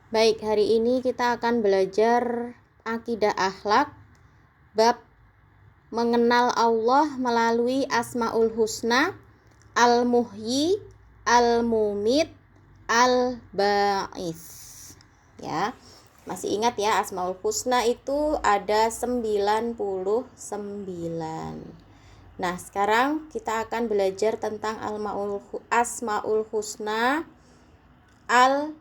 Baik, hari ini kita akan belajar akidah akhlak bab mengenal Allah melalui Asmaul Husna, Al-Muhyi, Al-Mumit, Al-Ba'is. Ya. Masih ingat ya, Asmaul Husna itu ada 99. Nah, sekarang kita akan belajar tentang Asmaul Husna Al-Muhyi.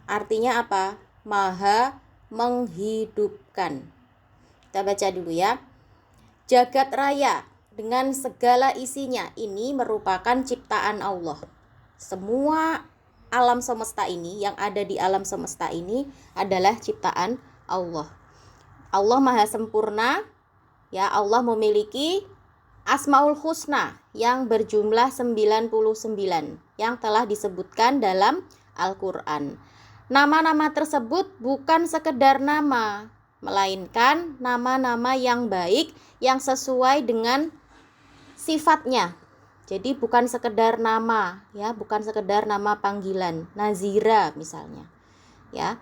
Artinya apa? Maha menghidupkan. Kita baca dulu ya. Jagat raya dengan segala isinya ini merupakan ciptaan Allah. Semua alam semesta ini, yang ada di alam semesta ini adalah ciptaan Allah. Allah maha sempurna. Ya, Allah memiliki Asmaul Husna yang berjumlah 99 yang telah disebutkan dalam Al-Quran. Nama-nama tersebut bukan sekedar nama, melainkan nama-nama yang baik yang sesuai dengan sifatnya. Jadi bukan sekedar nama, ya, bukan sekedar nama panggilan, Nazira misalnya. Ya.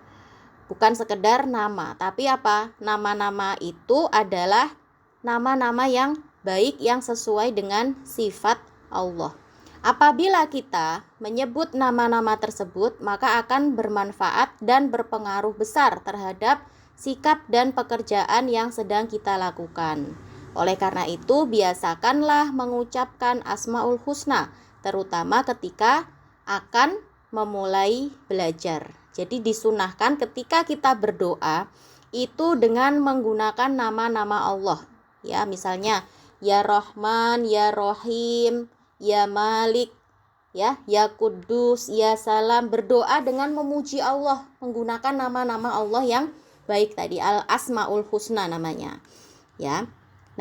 Bukan sekedar nama, tapi apa? Nama-nama itu adalah nama-nama yang baik yang sesuai dengan sifat Allah. Apabila kita menyebut nama-nama tersebut, maka akan bermanfaat dan berpengaruh besar terhadap sikap dan pekerjaan yang sedang kita lakukan. Oleh karena itu, biasakanlah mengucapkan Asmaul Husna, terutama ketika akan memulai belajar. Jadi disunahkan ketika kita berdoa itu dengan menggunakan nama-nama Allah. Ya, misalnya Ya Rahman, Ya Rahim, Ya Malik, ya Kudus, Ya Salam. Berdoa dengan memuji Allah menggunakan nama-nama Allah yang baik tadi, Al-Asmaul Husna namanya. Ya.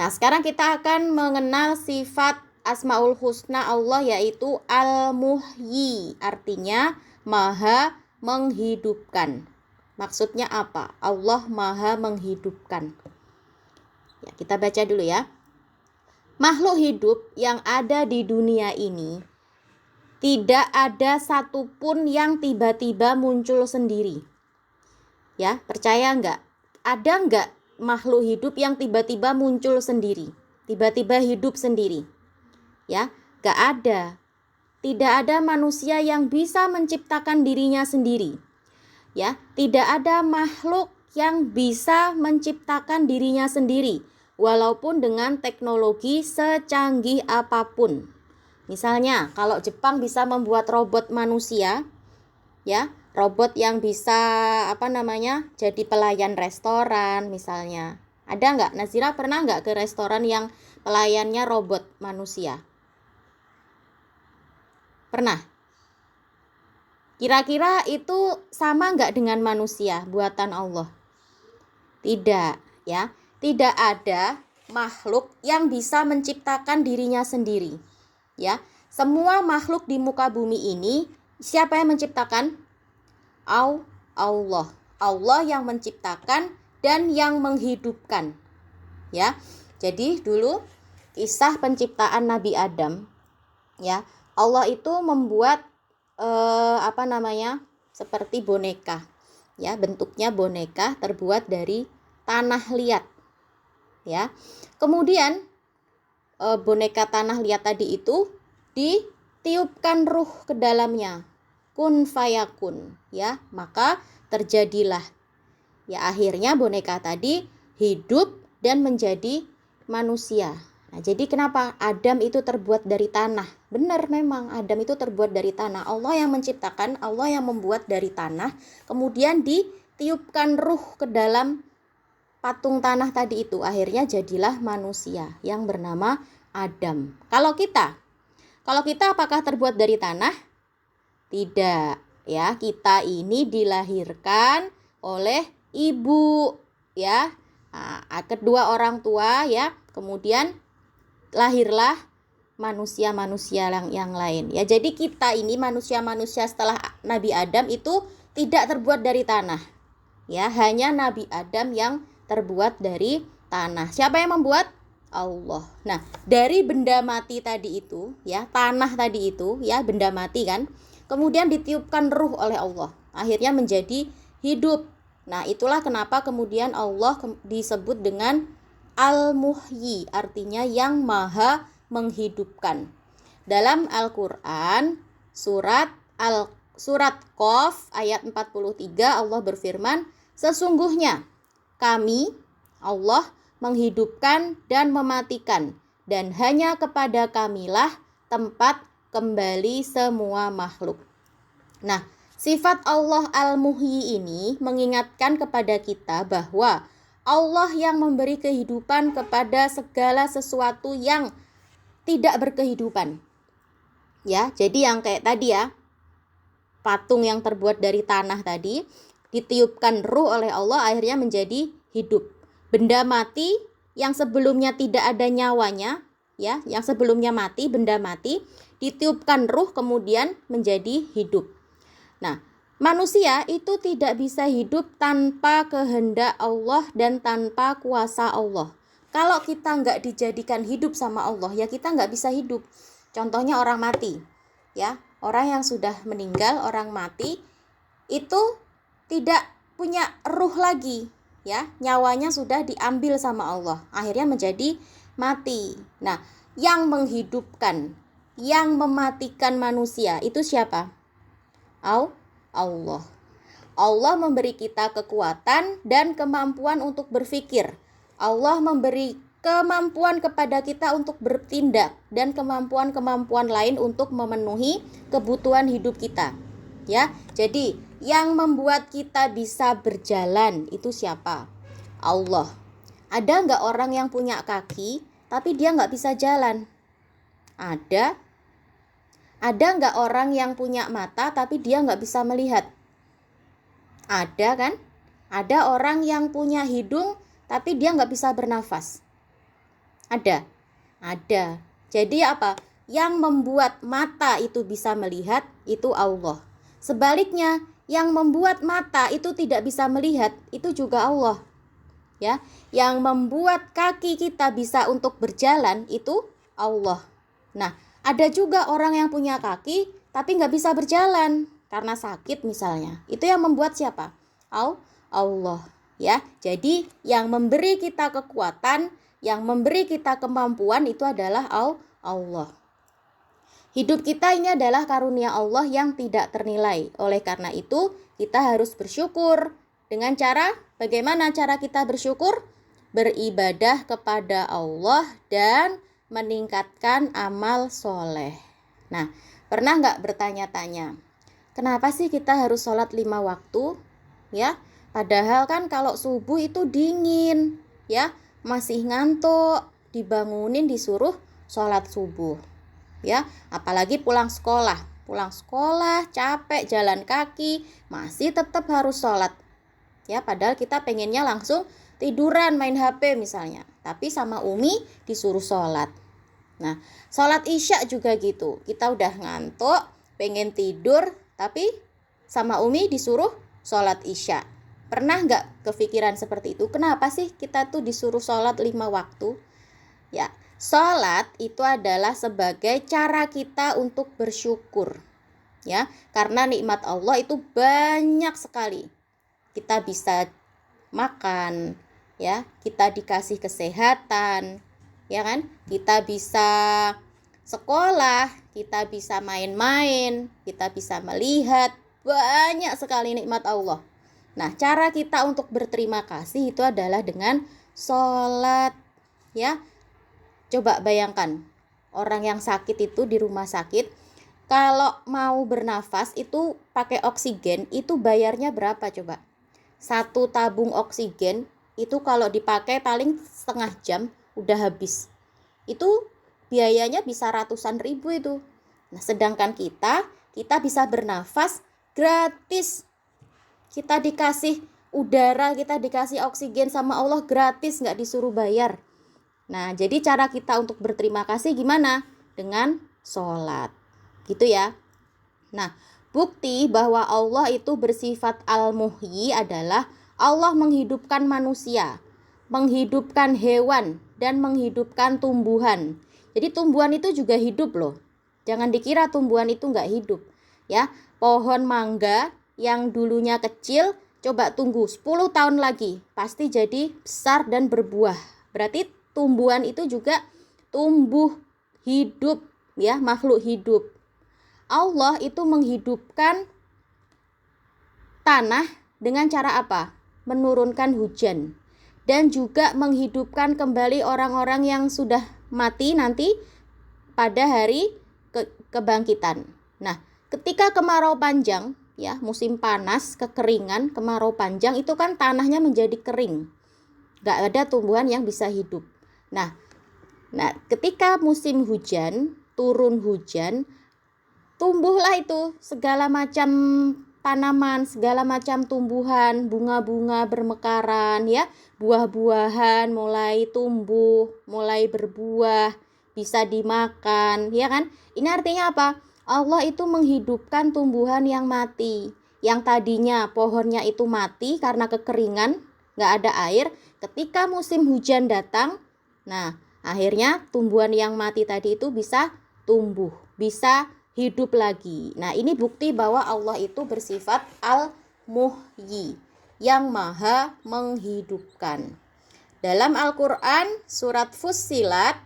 Nah, sekarang kita akan mengenal sifat Asmaul Husna Allah, yaitu Al-Muhyi, artinya maha menghidupkan. Maksudnya apa? Allah maha menghidupkan. Ya, kita baca dulu ya. Makhluk hidup yang ada di dunia ini tidak ada satupun yang tiba-tiba muncul sendiri. Ya, percaya enggak? Ada enggak makhluk hidup yang tiba-tiba muncul sendiri? Tiba-tiba hidup sendiri? Ya, enggak ada. Tidak ada manusia yang bisa menciptakan dirinya sendiri. Ya, tidak ada makhluk yang bisa menciptakan dirinya sendiri, walaupun dengan teknologi secanggih apapun. Misalnya, kalau Jepang bisa membuat robot manusia, ya, robot yang bisa jadi pelayan restoran misalnya. Ada nggak? Nazira pernah nggak ke restoran yang pelayannya robot manusia? Pernah? Kira-kira itu sama nggak dengan manusia buatan Allah? Tidak, ya. Tidak ada makhluk yang bisa menciptakan dirinya sendiri. Ya, semua makhluk di muka bumi ini siapa yang menciptakan? Allah. Allah yang menciptakan dan yang menghidupkan. Ya. Jadi dulu kisah penciptaan Nabi Adam, ya. Allah itu membuat seperti boneka, ya, bentuknya boneka terbuat dari tanah liat, ya. Kemudian boneka tanah liat tadi itu ditiupkan ruh ke dalamnya, kun fayakun, ya, maka terjadilah, ya, akhirnya boneka tadi hidup dan menjadi manusia. Nah, jadi kenapa Adam itu terbuat dari tanah? Benar, memang Adam itu terbuat dari tanah. Allah yang menciptakan, Allah yang membuat dari tanah, kemudian ditiupkan ruh ke dalam patung tanah tadi itu. Akhirnya jadilah manusia yang bernama Adam. Kalau kita apakah terbuat dari tanah? Tidak, ya. Kita ini dilahirkan oleh ibu, ya. Nah, kedua orang tua, ya. Kemudian lahirlah manusia-manusia yang lain. Ya, jadi kita ini manusia-manusia setelah Nabi Adam itu tidak terbuat dari tanah. Ya, hanya Nabi Adam yang terbuat dari tanah. Siapa yang membuat? Allah. Nah, dari benda mati tadi itu, ya, tanah tadi itu, ya, benda mati kan. kemudian ditiupkan ruh oleh Allah, akhirnya menjadi hidup. Nah, itulah kenapa kemudian Allah disebut dengan Al-Muhyi, artinya yang maha menghidupkan. Dalam Al-Quran, surat Qaf ayat 43, Allah berfirman, sesungguhnya kami, Allah, menghidupkan dan mematikan, dan hanya kepada kamilah tempat kembali semua makhluk. Nah, sifat Allah Al-Muhyi ini mengingatkan kepada kita bahwa Allah yang memberi kehidupan kepada segala sesuatu yang tidak berkehidupan. Ya, jadi yang kayak tadi ya, patung yang terbuat dari tanah tadi, ditiupkan ruh oleh Allah akhirnya menjadi hidup. Benda mati yang sebelumnya tidak ada nyawanya, ya, yang sebelumnya mati, benda mati, ditiupkan ruh kemudian menjadi hidup. Nah, manusia itu tidak bisa hidup tanpa kehendak Allah dan tanpa kuasa Allah. Kalau kita nggak dijadikan hidup sama Allah, ya kita nggak bisa hidup. Contohnya orang mati, ya, orang yang sudah meninggal, orang mati, itu tidak punya ruh lagi, ya, nyawanya sudah diambil sama Allah, akhirnya menjadi mati. Nah, yang menghidupkan, yang mematikan manusia itu siapa? Allah. Allah memberi kita kekuatan dan kemampuan untuk berpikir. Allah memberi kemampuan kepada kita untuk bertindak dan kemampuan-kemampuan lain untuk memenuhi kebutuhan hidup kita. Ya, jadi yang membuat kita bisa berjalan itu siapa? Allah. Ada nggak orang yang punya kaki tapi dia nggak bisa jalan? Ada. Ada nggak orang yang punya mata tapi dia nggak bisa melihat? Ada kan? Ada orang yang punya hidung tapi dia nggak bisa bernafas? Ada. Ada. Jadi apa? Yang membuat mata itu bisa melihat itu Allah. Sebaliknya, yang membuat mata itu tidak bisa melihat itu juga Allah. Ya, yang membuat kaki kita bisa untuk berjalan itu Allah. Nah, ada juga orang yang punya kaki tapi nggak bisa berjalan karena sakit misalnya. Itu yang membuat siapa? Allah. Ya, jadi yang memberi kita kekuatan, yang memberi kita kemampuan itu adalah Allah. Hidup kita ini adalah karunia Allah yang tidak ternilai. Oleh karena itu, kita harus bersyukur. Dengan cara, bagaimana cara kita bersyukur? Beribadah kepada Allah dan meningkatkan amal soleh. Nah, pernah nggak bertanya-tanya, kenapa sih kita harus sholat 5 waktu? Ya, padahal kan kalau subuh itu dingin, ya, masih ngantuk, dibangunin disuruh sholat subuh. Ya, apalagi pulang sekolah capek jalan kaki, masih tetap harus sholat. Ya, padahal kita pengennya langsung tiduran main HP misalnya, tapi sama Umi disuruh sholat. Nah, sholat isya juga gitu. Kita udah ngantuk, pengen tidur, tapi sama Umi disuruh sholat isya. Pernah nggak kepikiran seperti itu? Kenapa sih kita tuh disuruh sholat 5 waktu? Ya, sholat itu adalah sebagai cara kita untuk bersyukur. Ya, karena nikmat Allah itu banyak sekali. Kita bisa makan, ya, kita dikasih kesehatan, ya kan? Kita bisa sekolah, kita bisa main-main, kita bisa melihat, banyak sekali nikmat Allah. Nah, cara kita untuk berterima kasih itu adalah dengan sholat, ya. Coba bayangkan, orang yang sakit itu di rumah sakit, kalau mau bernafas itu pakai oksigen, itu bayarnya berapa coba? 1 tabung oksigen itu kalau dipakai paling setengah jam udah habis. Itu biayanya bisa ratusan ribu itu. Nah, sedangkan kita bisa bernafas gratis. Kita dikasih udara, kita dikasih oksigen sama Allah gratis, nggak disuruh bayar. Nah, jadi cara kita untuk berterima kasih gimana? Dengan sholat. Gitu ya. Nah, bukti bahwa Allah itu bersifat Al-Muhyi adalah Allah menghidupkan manusia, menghidupkan hewan, dan menghidupkan tumbuhan. Jadi tumbuhan itu juga hidup loh. Jangan dikira tumbuhan itu nggak hidup. Ya, pohon mangga yang dulunya kecil, coba tunggu 10 tahun lagi, pasti jadi besar dan berbuah. Berarti tumbuhan itu juga tumbuh hidup, ya, makhluk hidup. Allah itu menghidupkan tanah dengan cara apa? Menurunkan hujan. Dan juga menghidupkan kembali orang-orang yang sudah mati nanti pada hari kebangkitan. Nah, ketika kemarau panjang, ya, musim panas, kekeringan, kemarau panjang, itu kan tanahnya menjadi kering. Gak ada tumbuhan yang bisa hidup. Nah, ketika musim hujan, turun hujan, tumbuhlah itu segala macam tanaman, segala macam tumbuhan, bunga-bunga bermekaran, ya, buah-buahan mulai tumbuh, mulai berbuah, bisa dimakan, ya kan? Ini artinya apa? Allah itu menghidupkan tumbuhan yang mati, yang tadinya pohonnya itu mati karena kekeringan, nggak ada air. Ketika musim hujan datang, nah, akhirnya tumbuhan yang mati tadi itu bisa tumbuh, bisa hidup lagi. Nah, ini bukti bahwa Allah itu bersifat Al-Muhyi, yang maha menghidupkan. Dalam Al-Quran surat Fussilat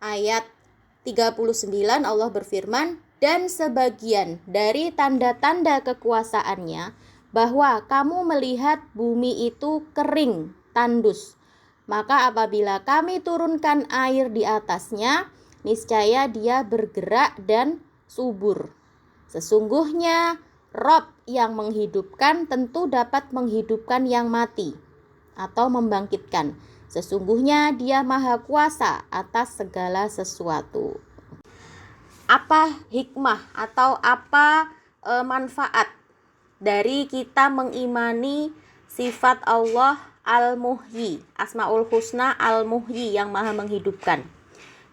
ayat 39 Allah berfirman, dan sebagian dari tanda-tanda kekuasaannya bahwa kamu melihat bumi itu kering, tandus. Maka apabila kami turunkan air di atasnya, niscaya dia bergerak dan subur. Sesungguhnya Rob yang menghidupkan tentu dapat menghidupkan yang mati atau membangkitkan. Sesungguhnya dia maha kuasa atas segala sesuatu. Apa hikmah atau apa manfaat dari kita mengimani sifat Allah Al-Muhyi, Asmaul Husna Al-Muhyi, yang maha menghidupkan?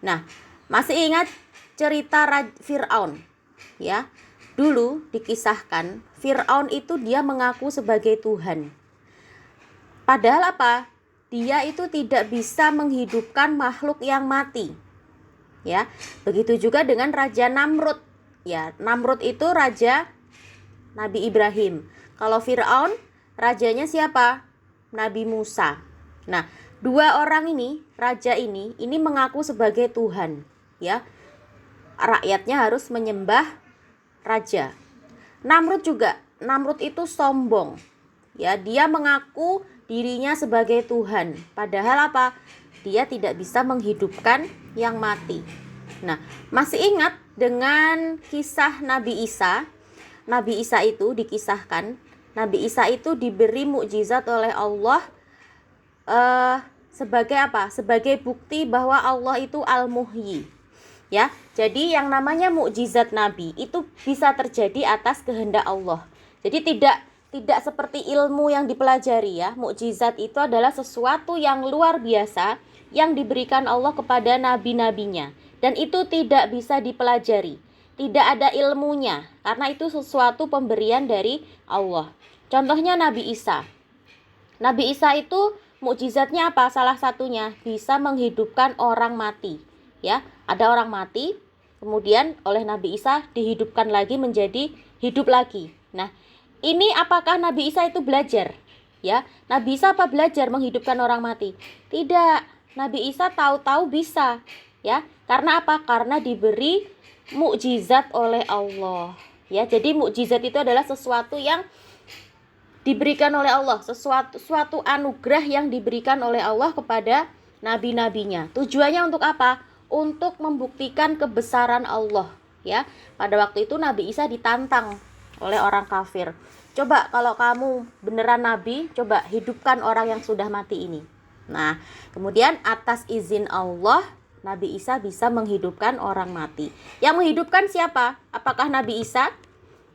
Nah, masih ingat cerita Fir'aun, ya? Dulu dikisahkan Fir'aun itu dia mengaku sebagai Tuhan. Padahal apa? Dia itu tidak bisa menghidupkan makhluk yang mati. Ya, begitu juga dengan Raja Namrud. Ya, Namrud itu raja Nabi Ibrahim. Kalau Fir'aun, rajanya siapa? Nabi Musa. Nah, dua orang ini, raja ini mengaku sebagai Tuhan, ya. Rakyatnya harus menyembah raja. Namrud juga, Namrud itu sombong. Ya, dia mengaku dirinya sebagai Tuhan. Padahal apa? Dia tidak bisa menghidupkan yang mati. Nah, masih ingat dengan kisah Nabi Isa? Nabi Isa itu dikisahkan, Nabi Isa itu diberi mukjizat oleh Allah sebagai apa? Sebagai bukti bahwa Allah itu Al-Muhyi. Ya, jadi yang namanya mukjizat Nabi itu bisa terjadi atas kehendak Allah. Jadi tidak seperti ilmu yang dipelajari, ya. Mukjizat itu adalah sesuatu yang luar biasa yang diberikan Allah kepada nabi-nabinya, dan itu tidak bisa dipelajari. Tidak ada ilmunya karena itu sesuatu pemberian dari Allah. Contohnya Nabi Isa. Nabi Isa itu mukjizatnya apa? Salah satunya bisa menghidupkan orang mati. Ya, ada orang mati, kemudian oleh Nabi Isa dihidupkan lagi menjadi hidup lagi. Nah, ini apakah Nabi Isa itu belajar? Ya, Nabi Isa apa belajar menghidupkan orang mati? Tidak. Nabi Isa tahu-tahu bisa. Ya, karena apa? Karena diberi mukjizat oleh Allah. Ya, jadi mukjizat itu adalah sesuatu yang diberikan oleh Allah, suatu anugerah yang diberikan oleh Allah kepada nabi-nabinya. Tujuannya untuk apa? Untuk membuktikan kebesaran Allah, ya. Pada waktu itu Nabi Isa ditantang oleh orang kafir. Coba kalau kamu beneran nabi, coba hidupkan orang yang sudah mati ini. Nah, kemudian atas izin Allah, Nabi Isa bisa menghidupkan orang mati. Yang menghidupkan siapa? Apakah Nabi Isa?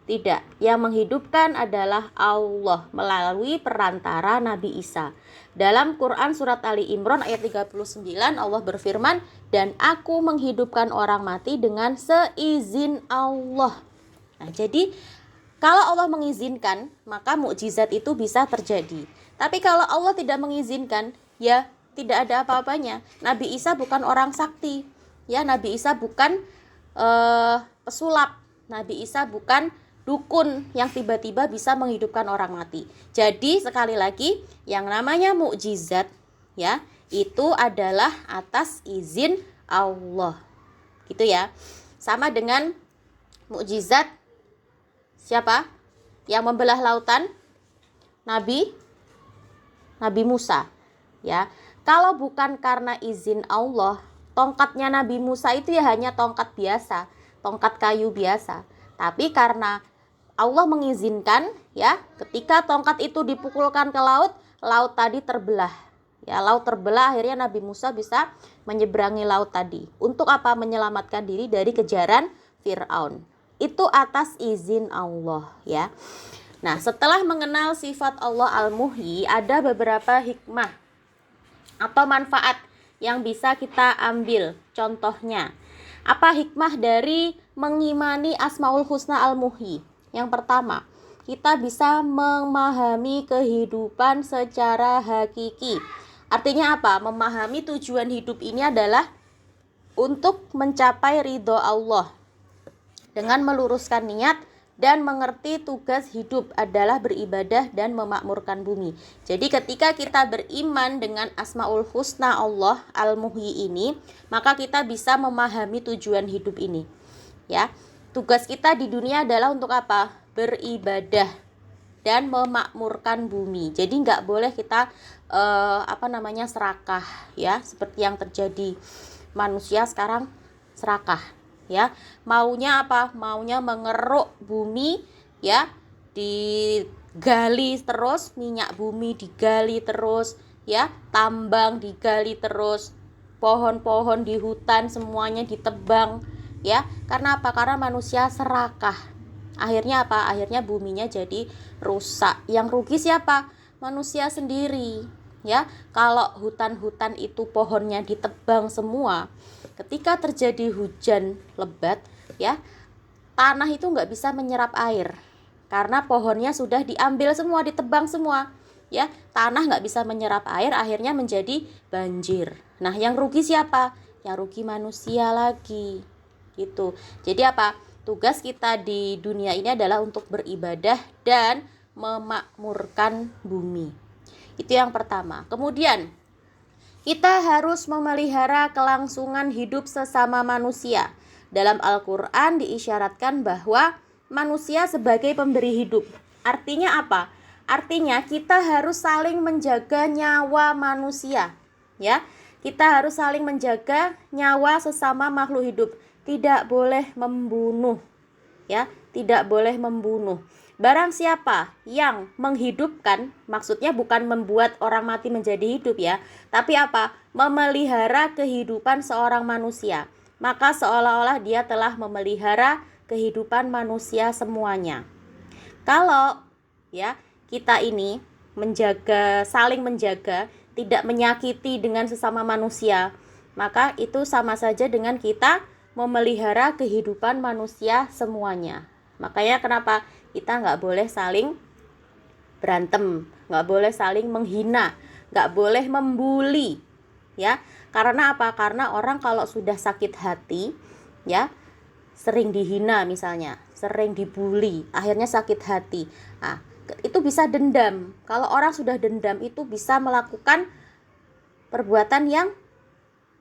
Tidak, yang menghidupkan adalah Allah melalui perantara Nabi Isa. Dalam Quran surat Ali Imran ayat 39 Allah berfirman, dan aku menghidupkan orang mati dengan seizin Allah. Nah, jadi kalau Allah mengizinkan, maka mukjizat itu bisa terjadi. Tapi kalau Allah tidak mengizinkan, ya tidak ada apa-apanya. Nabi Isa bukan orang sakti. Ya, Nabi Isa bukan pesulap. Nabi Isa bukan dukun yang tiba-tiba bisa menghidupkan orang mati. Jadi sekali lagi, yang namanya mukjizat ya, itu adalah atas izin Allah. Gitu ya. Sama dengan mukjizat siapa? Yang membelah lautan? Nabi Musa ya. Kalau bukan karena izin Allah, tongkatnya Nabi Musa itu ya hanya tongkat biasa, tongkat kayu biasa. Tapi karena Allah mengizinkan ya, ketika tongkat itu dipukulkan ke laut, laut tadi terbelah. Ya, laut terbelah, akhirnya Nabi Musa bisa menyeberangi laut tadi. Untuk apa? Menyelamatkan diri dari kejaran Fir'aun. Itu atas izin Allah ya. Nah, setelah mengenal sifat Allah Al-Muhyi, ada beberapa hikmah atau manfaat yang bisa kita ambil. Contohnya, apa hikmah dari mengimani Asmaul Husna Al-Muhyi? Yang pertama, kita bisa memahami kehidupan secara hakiki. Artinya apa? Memahami tujuan hidup ini adalah untuk mencapai ridho Allah dengan meluruskan niat dan mengerti tugas hidup adalah beribadah dan memakmurkan bumi. Jadi ketika kita beriman dengan Asmaul Husna Allah Al-Muhyi ini, maka kita bisa memahami tujuan hidup ini. Ya, tugas kita di dunia adalah untuk apa? Beribadah dan memakmurkan bumi. Jadi nggak boleh kita serakah ya, seperti yang terjadi. Manusia sekarang serakah ya, maunya apa? Maunya mengeruk bumi ya, digali terus, minyak bumi digali terus ya, tambang digali terus, pohon-pohon di hutan semuanya ditebang ya. Karena apa? Karena manusia serakah. Akhirnya apa? Akhirnya buminya jadi rusak. Yang rugi siapa? Manusia sendiri ya. Kalau hutan-hutan itu pohonnya ditebang semua, ketika terjadi hujan lebat ya, tanah itu nggak bisa menyerap air karena pohonnya sudah diambil semua, ditebang semua ya. Tanah nggak bisa menyerap air, akhirnya menjadi banjir. Nah, yang rugi siapa? Yang rugi manusia lagi gitu. Jadi apa? Tugas kita di dunia ini adalah untuk beribadah dan memakmurkan bumi. Itu yang pertama. Kemudian kita harus memelihara kelangsungan hidup sesama manusia. Dalam Al-Quran diisyaratkan bahwa manusia sebagai pemberi hidup. Artinya apa? Artinya kita harus saling menjaga nyawa manusia. Ya, kita harus saling menjaga nyawa sesama makhluk hidup. Tidak boleh membunuh. Ya, tidak boleh membunuh. Barang siapa yang menghidupkan, maksudnya bukan membuat orang mati menjadi hidup ya, tapi apa? Memelihara kehidupan seorang manusia. Maka seolah-olah dia telah memelihara kehidupan manusia semuanya. Kalau ya kita ini menjaga, saling menjaga, tidak menyakiti dengan sesama manusia, maka itu sama saja dengan kita memelihara kehidupan manusia semuanya. Makanya kenapa kita nggak boleh saling berantem, nggak boleh saling menghina, nggak boleh membuli ya. Karena apa? Karena orang kalau sudah sakit hati ya, sering dihina misalnya, sering dibully, akhirnya sakit hati. Nah, itu bisa dendam. Kalau orang sudah dendam itu bisa melakukan perbuatan yang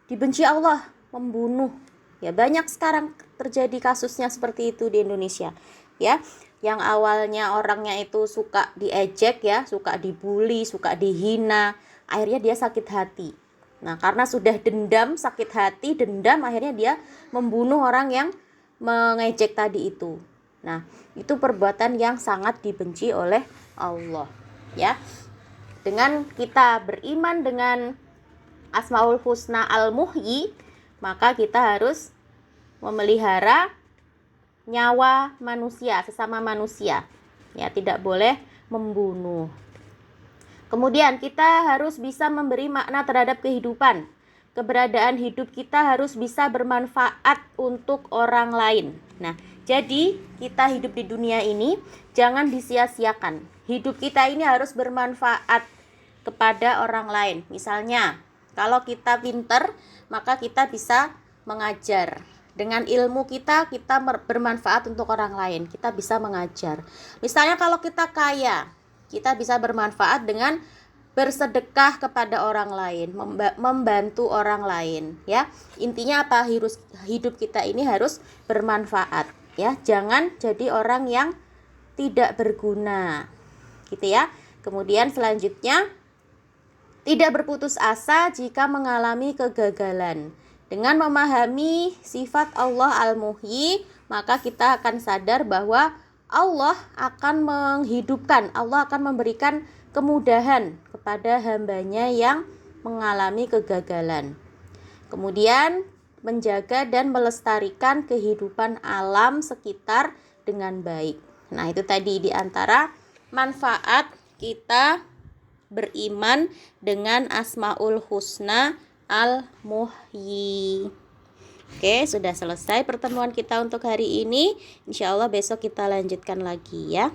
dibenci Allah, membunuh. Ya, banyak sekarang terjadi kasusnya seperti itu di Indonesia. Ya, yang awalnya orangnya itu suka diejek ya, suka dibully, suka dihina, akhirnya dia sakit hati. Nah, karena sudah dendam, sakit hati, dendam, akhirnya dia membunuh orang yang mengejek tadi itu. Nah, itu perbuatan yang sangat dibenci oleh Allah ya. Dengan kita beriman dengan Asmaul Husna Al-Muhyi, maka kita harus memelihara nyawa manusia, sesama manusia. Ya, tidak boleh membunuh. Kemudian kita harus bisa memberi makna terhadap kehidupan. Keberadaan hidup kita harus bisa bermanfaat untuk orang lain. Nah, jadi kita hidup di dunia ini jangan disia-siakan. Hidup kita ini harus bermanfaat kepada orang lain. Misalnya, kalau kita pinter, maka kita bisa mengajar Dengan ilmu kita bermanfaat untuk orang lain. Kita bisa mengajar. Misalnya kalau kita kaya, kita bisa bermanfaat dengan bersedekah kepada orang lain, membantu orang lain, ya. Intinya apa? Hidup kita ini harus bermanfaat, ya. Jangan jadi orang yang tidak berguna, gitu ya. Kemudian selanjutnya, tidak berputus asa jika mengalami kegagalan. Dengan memahami sifat Allah Al-Muhyi, maka kita akan sadar bahwa Allah akan menghidupkan, Allah akan memberikan kemudahan kepada hambanya yang mengalami kegagalan. Kemudian menjaga dan melestarikan kehidupan alam sekitar dengan baik. Nah, itu tadi di antara manfaat kita beriman dengan Asmaul Husna Al-Muhyi. Oke, sudah selesai pertemuan kita untuk hari ini. Insya Allah besok kita lanjutkan lagi ya.